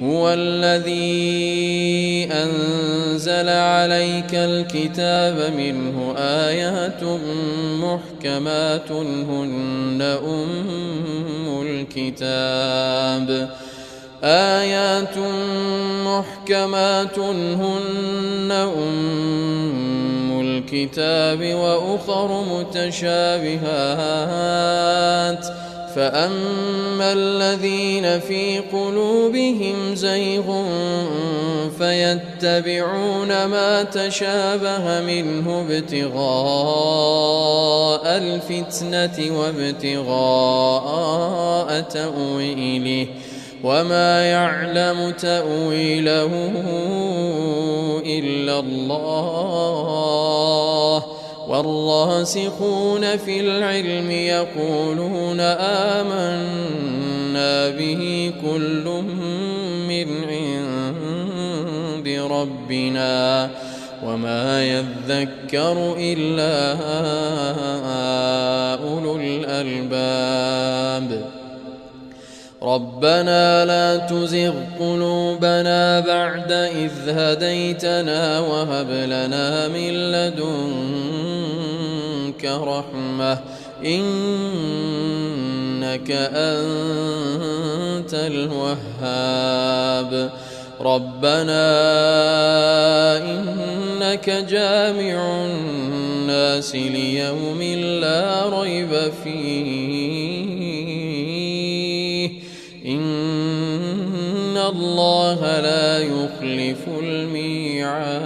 هو الذي أنزل عليك الكتاب منه آيات محكمات هن أم الكتاب وأخر متشابهات فأما الذين في قلوبهم زيغ فيتبعون ما تشابه منه ابتغاء الفتنة وابتغاء تأويله وما يعلم تأويله إلا الله والراسخون في العلم يقولون آمنا به كل من عند ربنا وما يذكر إلا أولو الألباب ربنا لا تزغ قلوبنا بعد إذ هديتنا وهب لنا من لدنك رحمة إنك أنت الوهاب ربنا إنك جامع الناس ليوم لا ريب فيه إن الله لا يخلف الميعاد.